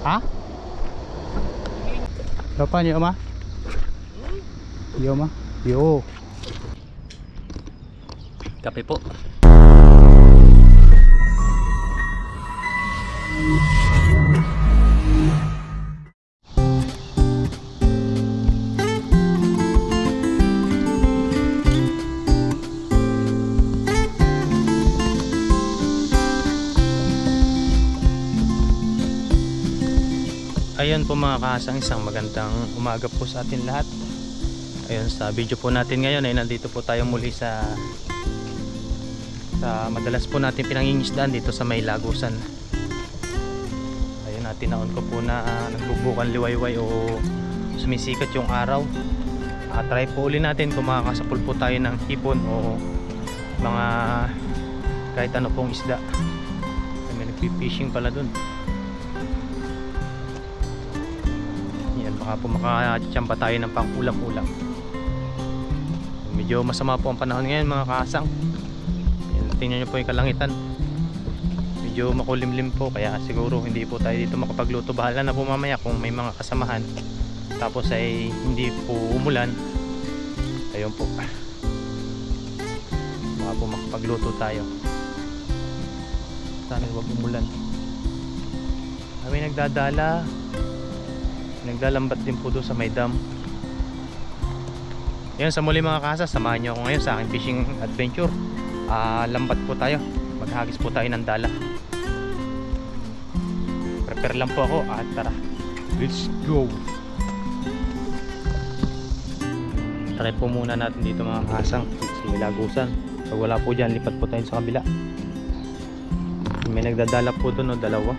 Ha? Berapa niyo ma? Yo ma. Yo. Kape po. Ayun po mga kasang, isang magandang umaga po sa atin lahat. Ayun, sa video po natin ngayon ay nandito po tayo muli sa madalas po natin pinangingisdaan dito sa may Lagusan. Ayun, tinaon ko po na nagbubukan liwayway o sumisikat yung araw. Try po uli natin kung makakasapul po tayo ng hipon o mga kahit ano pong isda. May nagpi-fishing pala dun. Baka po makachamba tayo ng pang-ulam-ulam. Medyo masama po ang panahon ngayon mga kasang. Tingnan nyo po yung kalangitan, medyo makulimlim po, kaya siguro hindi po tayo dito makapagluto. Bahala na po mamaya kung may mga kasamahan tapos ay hindi po umulan. Ayun po, baka po makapagluto tayo. Sana huwag umulan. Kami naglalambat din po doon sa may dam. Yan, sa muli mga kasa, samahan nyo ako ngayon sa aking fishing adventure. Lambat po tayo, maghagis po tayo ng dala. Prepare lang po ako at tara, let's go. Try po muna natin dito mga kasang sa Lagusan. Pag wala po dyan, lipat po tayo sa kabila. May nagdadala po doon o dalawa,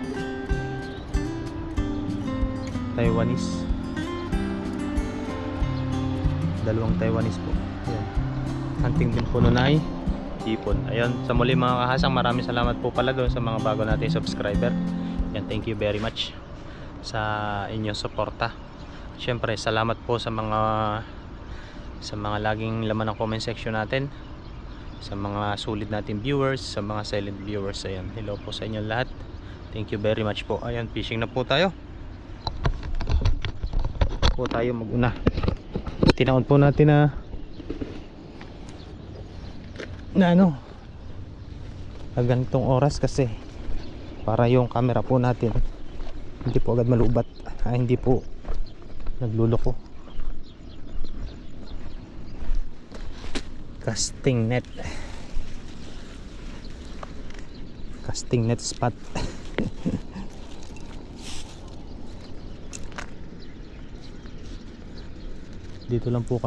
Taiwanese. Dalawang Taiwanese po. Ayan. Hunting din po nun ay hipon. Ayun, sa muli mga kahasang, maraming salamat po pala doon sa mga bago nating subscriber. Yan, thank you very much sa inyong suporta. Siyempre, salamat po sa mga laging laman ng comment section natin, sa mga sulit nating viewers, sa mga silent viewers. Ayan, hello po sa inyo lahat. Thank you very much po. Ayan, fishing na po tayo. Po tayo maguna. Tinaon po natin na ganitong oras kasi para yung camera po natin hindi po agad malubat, hindi po nagluloko. Casting net spot. Dito lang po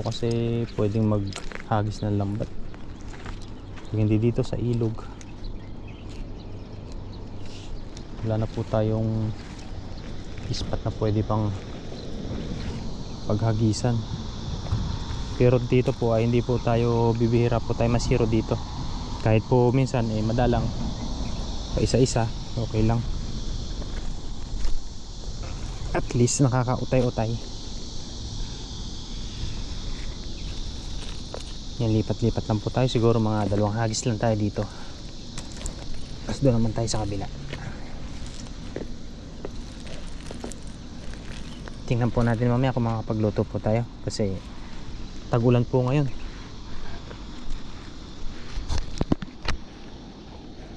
kasi pwedeng maghagis ng lambat. Pag hindi dito sa ilog, wala na po tayong spot na pwede pang paghagisan. Pero dito po ay hindi po tayo bibihira po tayo masiro dito. Kahit po minsan madalang pa isa-isa, okay lang. At least nakakautay-utay. Yan, lipat-lipat lang po tayo. Siguro mga 2 hagis lang tayo dito. Tapos doon naman tayo sa kabila. Tingnan po natin mamaya kung makakapagluto po tayo, kasi tag-ulan po ngayon.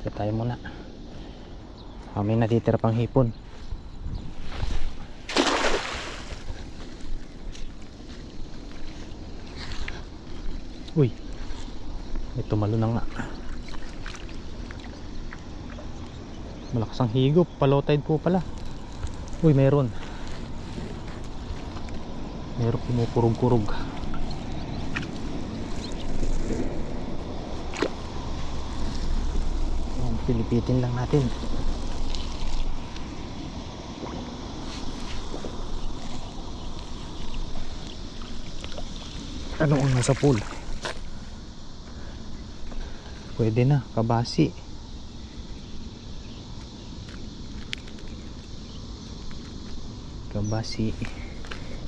Ito tayo muna. May natitira pang hipon. Uy, may tumalo na nga. Malakas ang higop, low tide po pala. Uy, meron pumukurog-kurog. Pilipitin lang natin. Ano ang nasa pool? Pwede na, kabasi.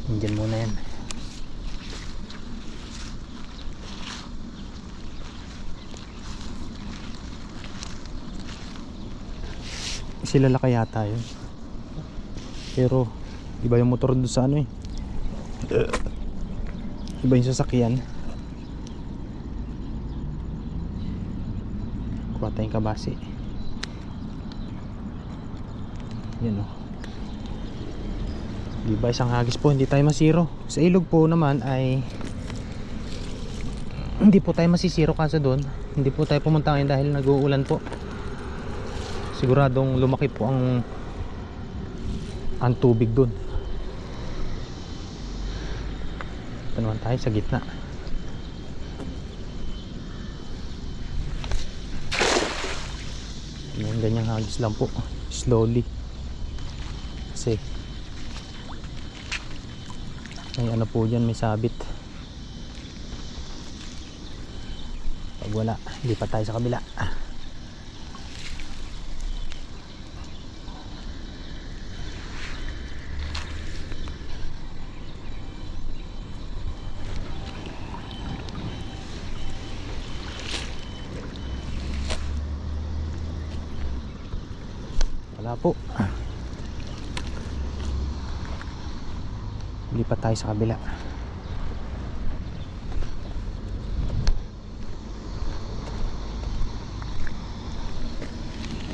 Andyan muna yan. Silala yata yun. Pero iba yung motor doon sa ano eh. Iba yung sasakyan. Kuha tayong kabasi. Yan o. Diba isang hagis po, hindi tayo masiro. Sa ilog po naman ay hindi po tayo masisiro kasi doon. Hindi po tayo pumunta ngayon dahil nag-uulan po. Siguradong lumaki po ang tubig doon. Ito naman tayo sa gitna. Yan, ganyang hagis lang po. Slowly. Kasi may ano po dyan, may sabit. Pag wala, lipat tayo sa kabila. Wala po. Lipat tayo sa kabila.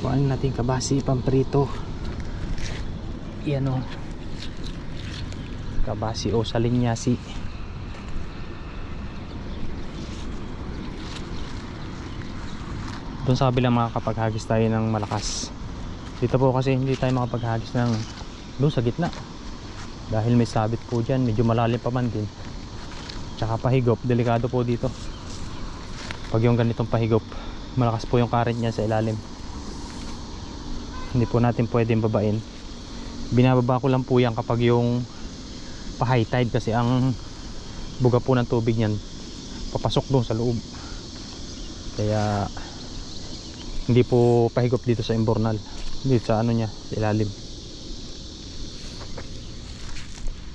Kuhaan natin kabasi, pamprito. Yan o. Kabasi o salinyasi. Doon sa kabila makakapaghagis tayo ng malakas. Dito po kasi hindi tayo makapaghagis ng doon sa gitna. Dahil may sabit po dyan, medyo malalim pa man din. Tsaka pahigop, delikado po dito. Pag yung ganitong pahigop, malakas po yung current niya sa ilalim. Hindi po natin pwedeng babain. Binababa ko lang po yan kapag yung pa-high tide kasi ang buga po ng tubig niyan papasok doon sa loob. Kaya hindi po pahigop dito sa imbornal. Dito sa ano niya, sa ilalim.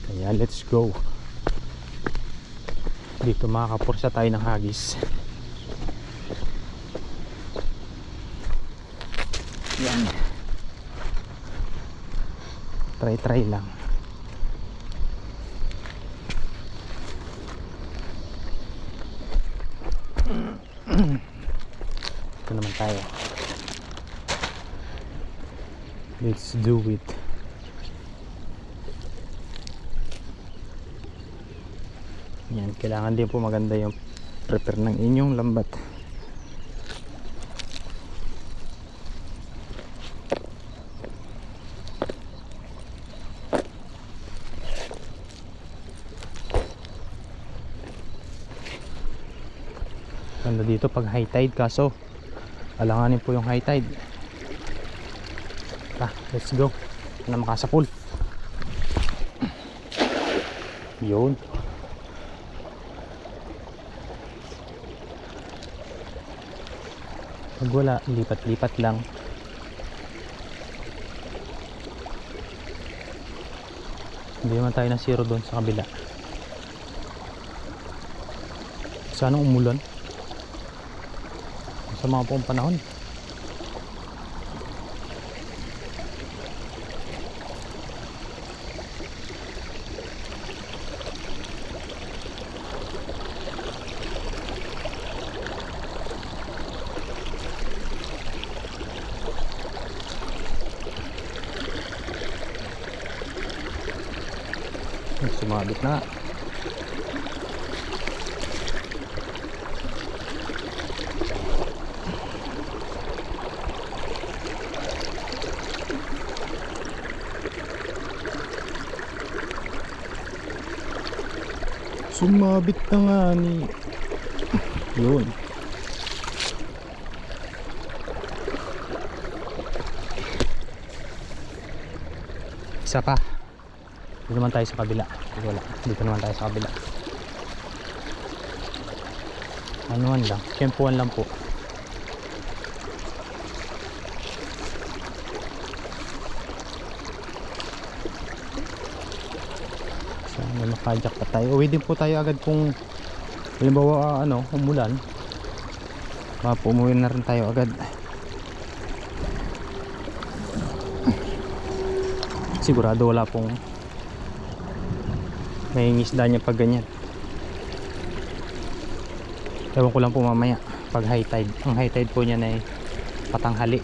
Kaya let's go. Dito makakapursa tayo ng hagis. Yan. Try lang. Ito naman tayo. Let's do it. Yan, kailangan din po maganda yung prepare ng inyong lambat. Ganda dito pag high tide, kaso alanganin po yung high tide. Let's go na makasapul. Yun. Pag wala, lipat-lipat lang. Hindi naman tayo na zero doon sa kabila. Sana umulan sa mga poong panahon. Sumabit na. Sumabit na nga ni. Yun. Isa pa. Dito naman tayo sa kabila. Wala. Dito naman tayo sa kabila. Anuan lang. Kempuan lang po. Sana makajak pa tayo. Uwi din po tayo agad kung halimbawa umulan. Umuwi na rin tayo agad. sigurado wala pong may isda niya pag ganyan. Ewan ko lang po mamaya pag high tide. Ang high tide po niyan ay patanghali.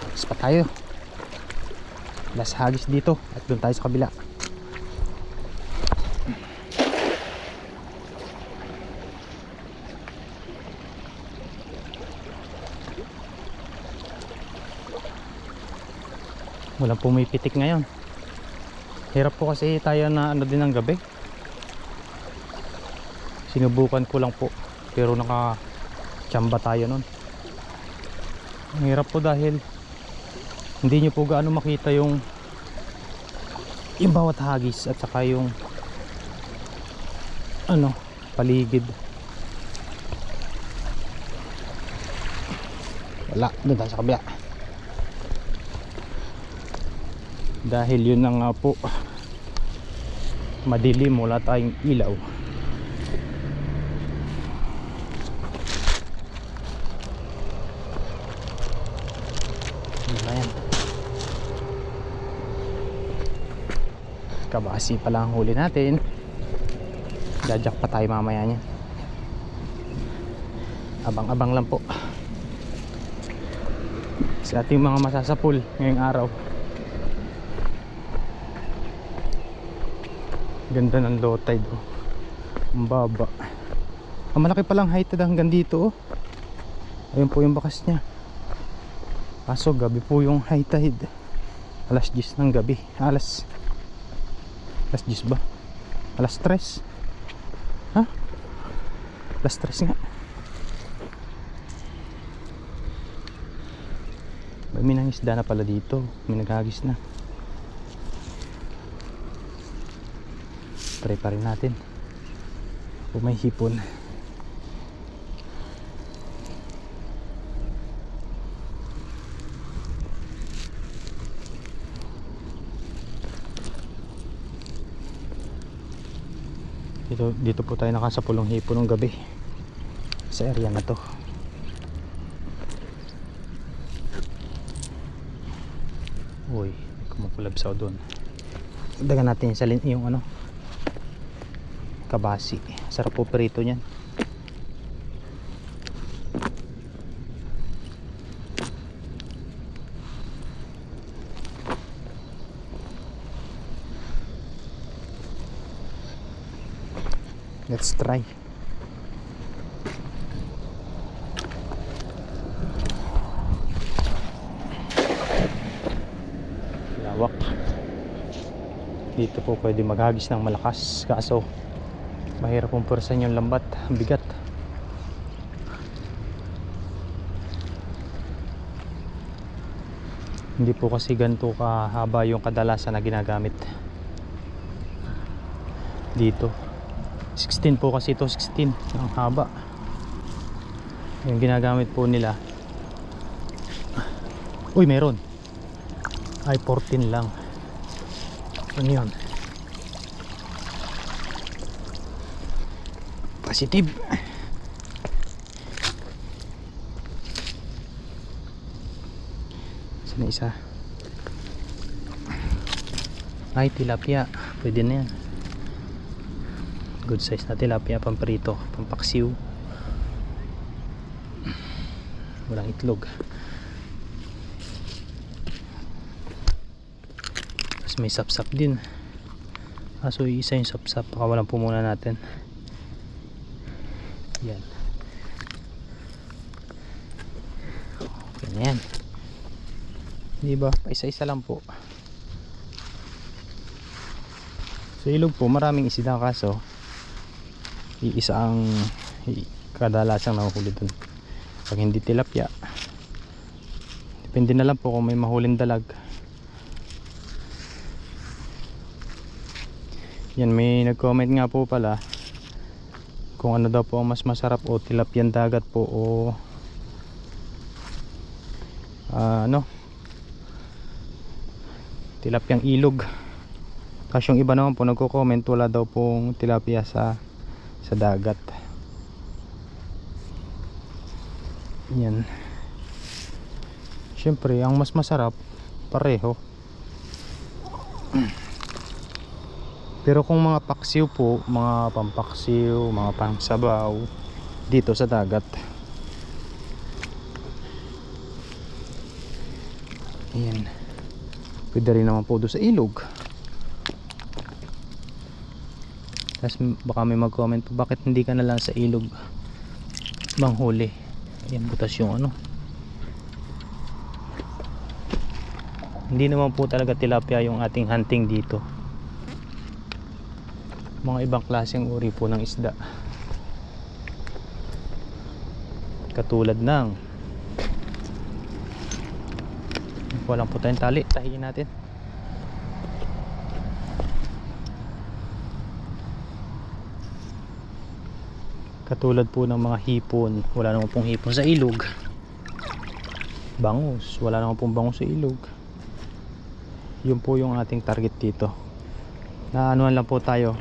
Tapos pa tayo. Last hagis dito at doon tayo sa kabila. Walang pumipitik ngayon. Hirap po kasi tayo na ano din ng gabi. Sinubukan ko lang po pero naka-tsamba tayo nun. Ang hirap po dahil hindi nyo po gaano makita yung bawat hagis at saka yung ano, paligid. Wala, doon tayo sa kabila. Dahil yun na nga po, madilim, wala tayong ilaw. Ayan. Kabasi pala ang huli natin. Dadyak pa tayo mamaya niya. Abang-abang lang po sa ating mga masasapul ngayong araw. Ganda ng low tide, oh. Ang baba. Ang malaki palang high tide hanggang dito, oh. Ayun po yung bakas niya. Kaso gabi po yung high tide. Alas 10 ng gabi. Alas 10 ba? Alas 3. Ha? Alas 3 nga. May nangisda na pala dito. May naghagis na. Try pa rin natin kung may hipon. Dito po tayo nakasapulong hipon ng gabi sa area na to. Uy, kumukulabsaw doon. Dagan natin yung ano, kabasi. Sarap po prito niyan. Let's try. Lawak. Dito po pwede maghagis ng malakas, kaso mahirap pong pwersahan yung lambat, bigat. Hindi po kasi ganito kahaba yung kadalasan na ginagamit dito. 16 po kasi ito, 16 ang haba yung ginagamit po nila. Uy, meron. Ay, 14 lang. Ano yun? Positive. Sana isa. Ay, tilapia. Pwede na yan. Good size na tilapia, pamprito, pampaksiw. Walang itlog. Tapos may sapsap din. So isa yung sapsap, pakawalan po muna natin. Yan. Ganyan. Diba? Paisa-isa lang po. Sa ilog po maraming isda, kaso iisa ang kadalasang nahuhuli dun. Pag hindi tilapia, depende na lang po kung may mahuling dalag. Yan, may nag-comment nga po pala kung ano daw po ang mas masarap, o tilapyan dagat po o ano, tilapyang ilog. Kasi yung iba naman po nagko-comment wala daw pong tilapia sa dagat. Yan. Siyempre ang mas masarap pareho. Pero kung mga paksiw po, mga pampaksiw, mga pangsabaw dito sa dagat. Ayan. Pwede rin naman po doon sa ilog. Tapos baka may mag-comment po, bakit hindi ka na lang sa ilog manghuli? Ayan, butas yung ano. Hindi naman po talaga tilapia yung ating hunting dito. Mga ibang klaseng uri po ng isda. Katulad ng walang po tayong tali, tahiin natin. Katulad po ng mga hipon, wala naman pong hipon sa ilog. Bangus, wala naman pong bangus sa ilog. Yun po yung ating target dito. Naanuhan lang po tayo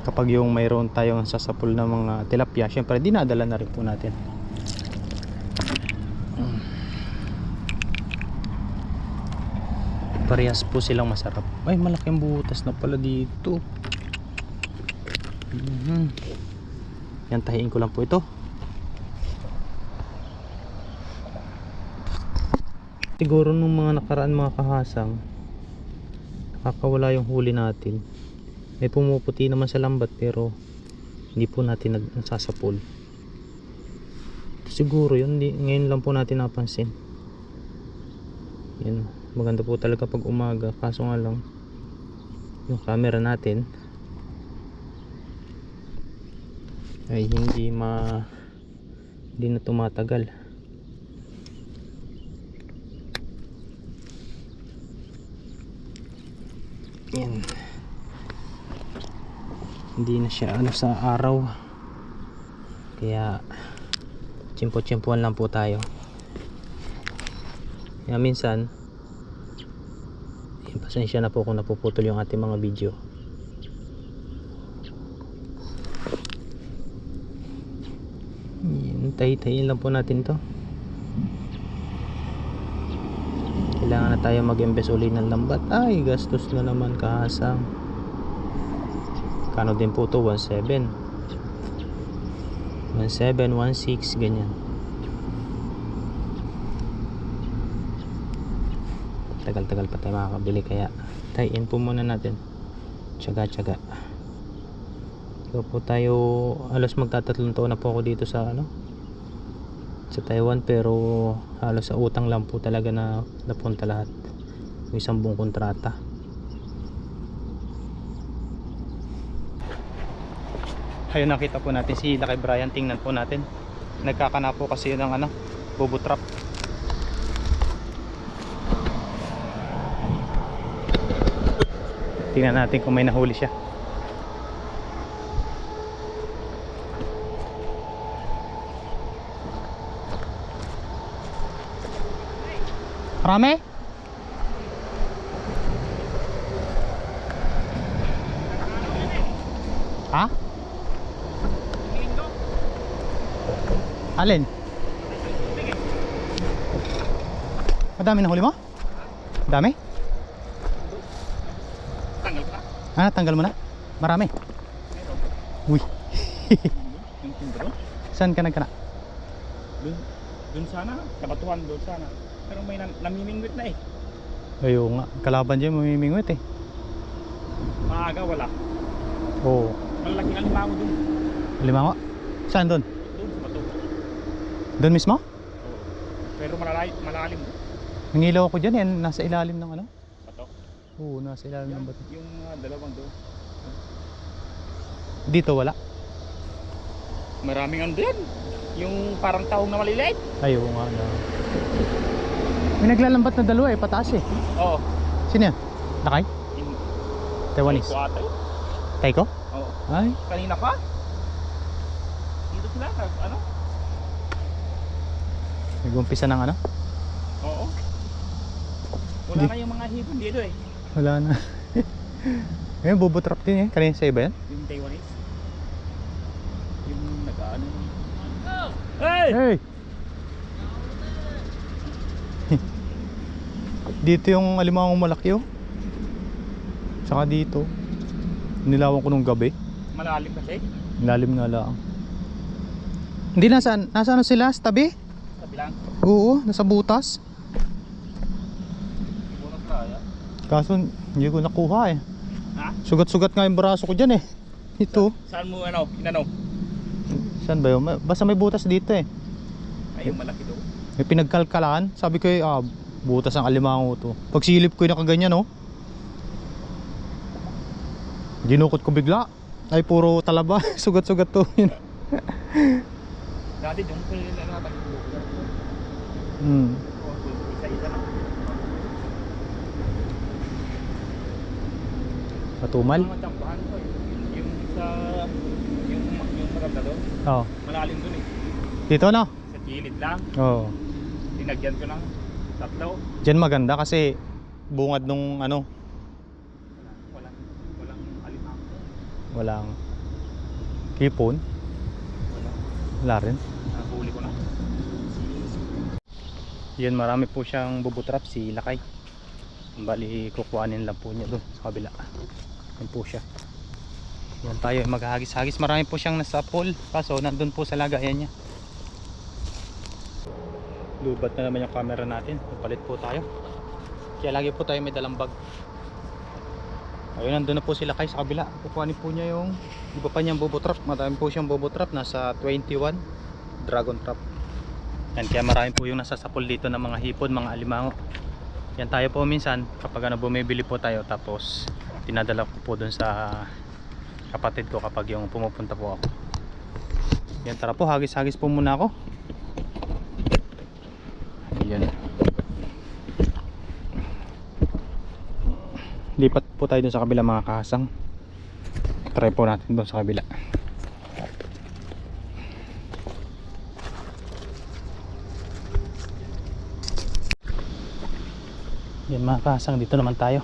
kapag yung mayroon tayong sasapul na mga tilapia, syempre dinadala na rin po natin. Parehas po silang masarap. Ay, malaking butas na pala dito. Yan, tahiin ko lang po ito. Siguro nung mga nakaraan mga kahasang, nakakawala yung huli natin. May pumuputi naman sa lambat pero hindi po natin nagsasapol. Siguro yun, ngayon lang po natin napansin. Yan, maganda po talaga pag umaga, kaso nga lang yung camera natin ay hindi na tumatagal. Yan, hindi na siya ano sa araw, kaya tsimpo-tsimpuan lang po tayo. Kaya minsan pasensya na po kung napuputol yung ating mga video. Tahi-tahiin lang po natin to. Kailangan na tayo mag-invest ulit ng lambat. Ay, gastos na naman kahasang. Kano din po to? 1.7 1.6 ganyan. Tagal-tagal pa tayo makakabili, kaya tahiin po muna natin. Tsaga-tsaga. So po tayo, halos magtatatlong taon na po ako dito sa sa Taiwan, pero halos sa utang lang po talaga na napunta lahat. May 10 buong kontrata. Ayun, nakita po natin si Lakay Brian. Tingnan po natin. Nagkakana po kasi yun ng bobo trap. Tingnan natin kung may nahuli siya. Marami? Ha? Alin? Madami na huli mo? Dami? Tanggal ka? Ah, tanggal mo na? Marami? Uy. Yung tindro? Saan ka nagkana? Dun sana, kabatuhan doon sana. Pero may namimingwit na eh. Ayaw nga, kalaban dyan mamimingwit eh. Maaga wala. Oo. Malaki ang limango dun. Limango? Saan doon? Doon sa bato. Doon mismo? Oo. Pero malalim. Nangilaw ako dyan, yan, nasa ilalim ng Bato. Oo, nasa ilalim ng bato. Yung dalawang doon. Dito wala? Maraming yan. Yung parang taong na maliliit. Ayaw nga na. May naglalambat na dalawa eh, pataas eh. Oo. Sino yan? Lakay? Taiwanese? Ate. Taiko? Oo. Ay, Kanina pa. Dito sila, Nag-umpisa ng ano? Oo. Wala Hindi. na yung mga hipon dito eh. Wala na. Ayun, bobo trap din eh. Kanina sa iba yan? Yung Taiwanese. Yung nag-ano. Hey! Hey! Dito yung alimangong malaki oh. Saka dito. Nilawan ko nung gabi. Malalim kasi. Lalim nga lang. Hindi nasa ano sila? Sa tabi? Sabi lang. Oo, nasa butas. Bunot kaya. Kaso hindi ko nakuha eh. Ha? Sugat-sugat nga yung braso ko dyan eh. Ito. Saan mo ano? Inano? Saan ba yun? Basta may butas dito eh. Ay, yung malaki doon. May pinagkalkalaan. Sabi ko butas ang alimango to. Pagsilip ko yung nakaganyan oh. Dinukot ko bigla. Ay puro talaba. Sugat-sugat to. Dati doon ko nila nakapagbubukas. Isa-isa na. Matumal? Mga tambahan ko eh. Yung sa... Yung maganda doon. Oo. Malalim doon eh. Dito no? Sa gilid lang. Oo. Dinagyan ko ng tatlo. Diyan maganda kasi bungad nung ano. Walang alimang. Walang hipon. Wala rin. Nahuli ko na. Yan, marami po siyang bubutrap si Lakay. Bali kukuhanin lang po niya doon sa kabila. Yan po siya. Yan tayo maghahagis-hagis. Marami po siyang nasa pool. Kaso nandun po sa lagayan niya. Lubat na naman yung camera natin. Palit po tayo. Kaya lagi po tayo may dalang bag. Ayun, nandun na po sila kay sa kabila. Kukuhanin po niya yung iba pa niyang bobo trap. Marami po siyang bobo trap. Nasa 21 dragon trap. Yan, kaya marami po yung nasasapol dito ng mga hipon, mga alimango. Yan tayo po minsan kapag bumibili po tayo, tapos tinadala ko po dun sa kapatid ko kapag yung pumupunta po ako. Yan, tara po, hagis-hagis po muna ako. Ayan. Lipat po tayo dun sa kabila mga kahasang. Try po natin dun sa kabila. Yan mga kahasang, dito naman tayo.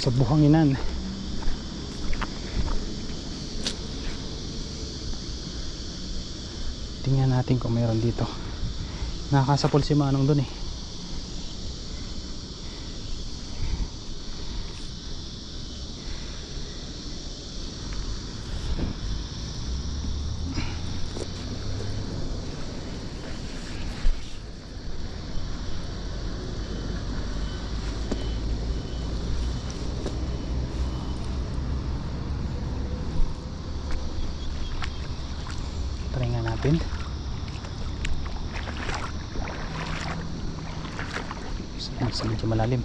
Sa buhanginan. Tingnan natin kung mayroon dito. Nakakasapol si Manong dun eh. Try nga natin. Sa medyo malalim.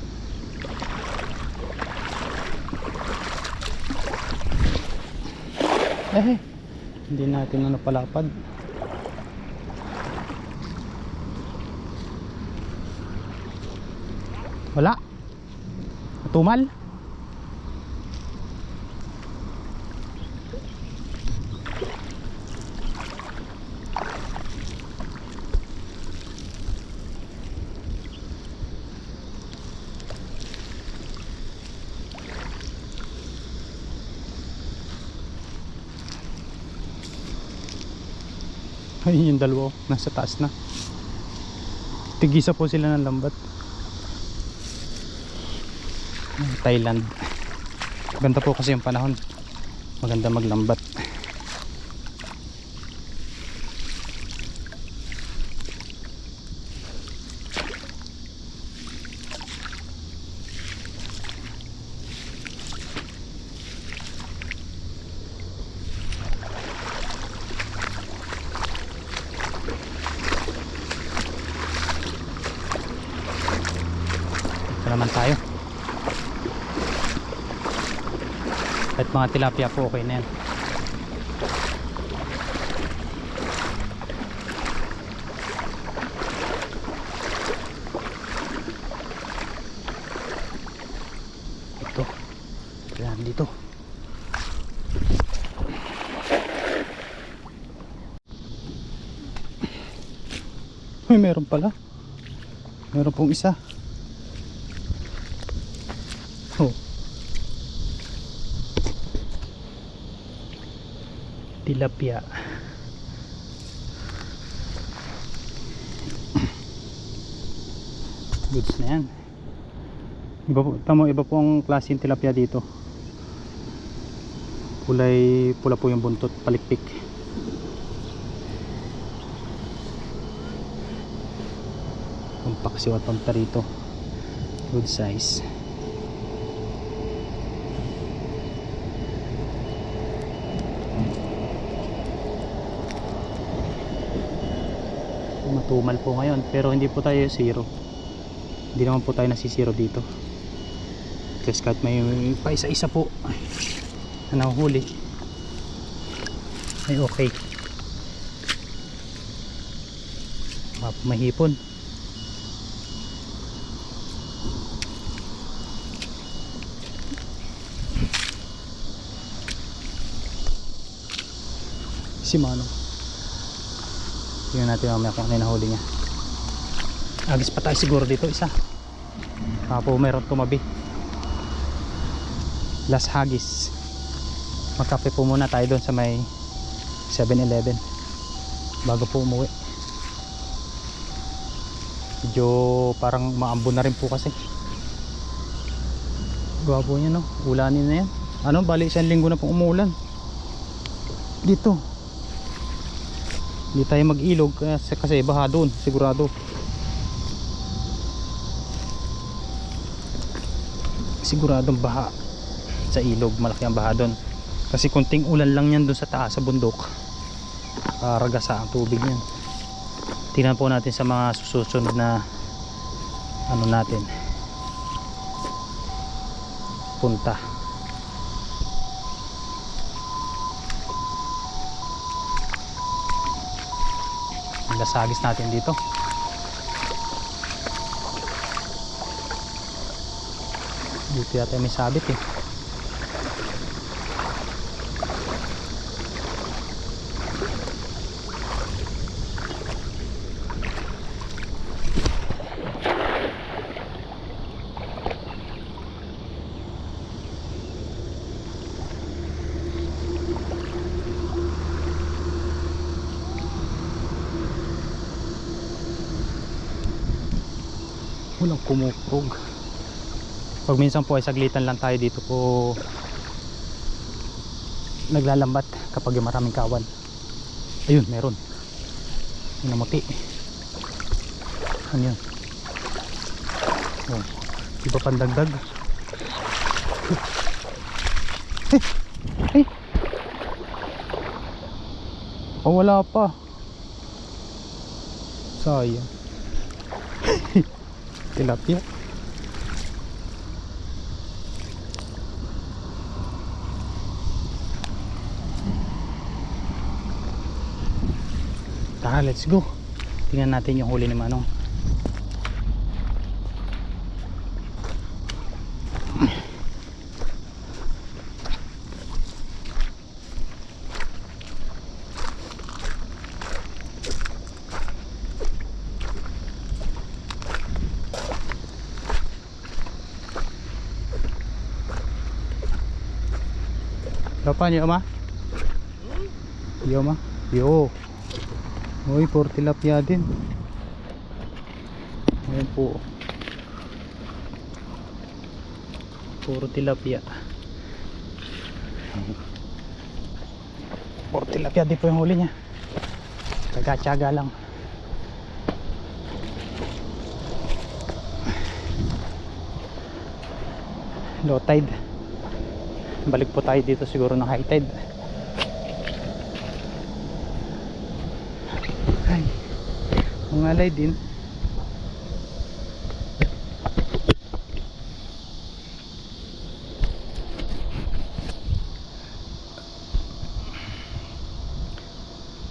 Hindi natin palapad. Wala. Tumal. Ayun yung dalawa, nasa taas na. Tigisa po sila ng lambat. Thailand. Ganda po kasi yung panahon. Maganda maglambat. Naman tayo. At mga tilapia po okay na yan. Ito. Kailangan dito. Uy, meron pala. Meron pong isa. Oh. Tilapia. Goods na yan. Iba po, tamo, iba po ang klase ng tilapia dito. Kulay pula po yung buntot, palikpik. Pampaksiw at pamtarito. Good size. Matumal po ngayon, pero hindi po tayo zero. Hindi naman po tayo nasisiro dito. Kasi kahit may pa isa-isa po na nahuhuli ay okay. Mahipon. Si Manong. Tingnan natin mamaya kung ano yung nahuli niya. Agis pa tayo siguro dito isa. Po meron tumabi. Las Hagis. Magkape po muna tayo doon sa may 7-Eleven bago po umuwi. Medyo parang maambon na rin po kasi. Gwapo niya, no? Ulanin na yan. Ano, bali 1 linggo na pong umulan dito. Hindi tayo mag-ilog kasi baha doon sigurado. Siguradong baha sa ilog, malaki ang baha doon kasi konting ulan lang yan doon sa taas sa bundok, ragasa ang tubig yan. Tingnan po natin sa mga susunod na ano natin punta. Ang lasagis natin dito. Dito yata may sabit eh. Walang kumukrog. Pag minsan po ay saglitan lang tayo dito po naglalambat kapag yung maraming kawan. Ayun, meron. Yung namuti. Ano yun? Oh, iba pang dagdag. Eh! Oh, wala pa. Sayang. Tilapia. Tara, let's go. Tingnan natin yung huli ni Manong. Kapan yo ma? Yo ma? Yo. Uy, for tilapia din. Ayan po. Puro tilapia. Puro tilapia din po yung huli niya. Tsaga-tsaga lang. Low tide. Balik po tayo dito siguro ng high tide. Ay, mga alay din.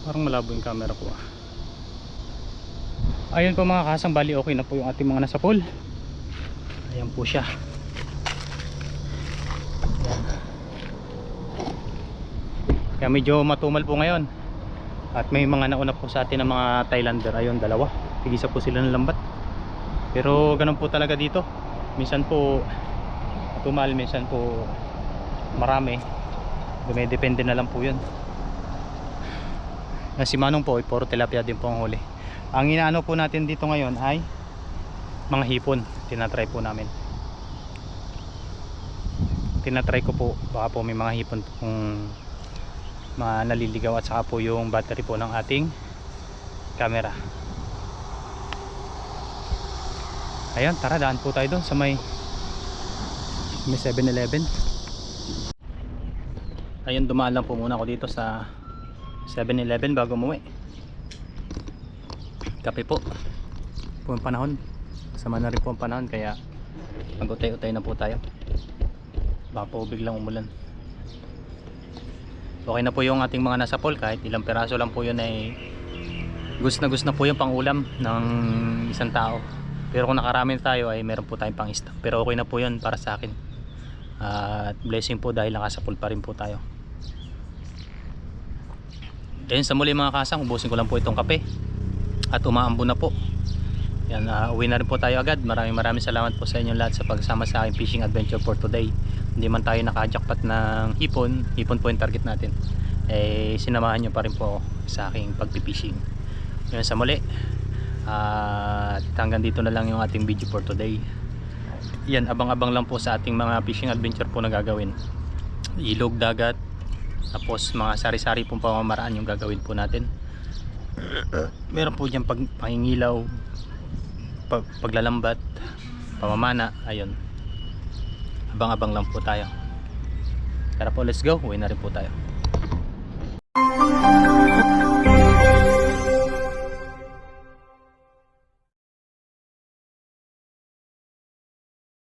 Parang malabo yung camera ko. Ayun po mga kasang, bali okay na po yung ating mga nasa pool. Ayan po siya. Kaya medyo matumal po ngayon. At may mga nauna po sa atin ng mga Thailander. Ayun, 2. tigisa po sila ng lambat. Pero ganun po talaga dito, minsan po tumal, minsan po marami, dumidepende na lang po yun. Si Manong po ay puro tilapia din po ang huli. Ang inaano po natin dito ngayon ay mga hipon. Tinatry po namin, tinatry ko po, baka po may mga hipon kung naliligaw, at saka po yung battery po ng ating camera. Ayun, tara, daan po tayo doon sa may 7-Eleven. Ayun, dumaan lang po muna ako dito sa 7-Eleven bago umuwi. Kape po ang panahon, sama na rin po ang panahon, kaya mag-utay-utay na po tayo, baka po biglang umulan. Okay na po yung ating mga nasa pool, kahit ilang peraso lang po yun ay gus na po yung pang ulam ng isang tao. Pero kung nakarami tayo ay meron po tayong pang stock, pero okay na po yun para sa akin. At blessing po dahil nakasa pool pa rin po tayo. Ayun, sa muli mga kasang, ubusin ko lang po itong kape at umaambo na po. Yan, uwi na rin po tayo agad. Maraming salamat po sa inyong lahat sa pagsama sa aking fishing adventure for today. Hindi man tayo naka-jackpot ng hipon po yung target natin, eh sinamahan nyo pa rin po sa aking pagpipishing. Yan, sa muli, at hanggang dito na lang yung ating video for today. Yan, abang-abang lang po sa ating mga fishing adventure po na gagawin. Ilog, dagat, tapos mga sari-sari pong pamamaraan yung gagawin po natin. Meron po dyan pangingilaw, paglalambat, pamamana. Ayun, abang-abang lang po tayo. Tara po, let's go, uwi na rin po tayo.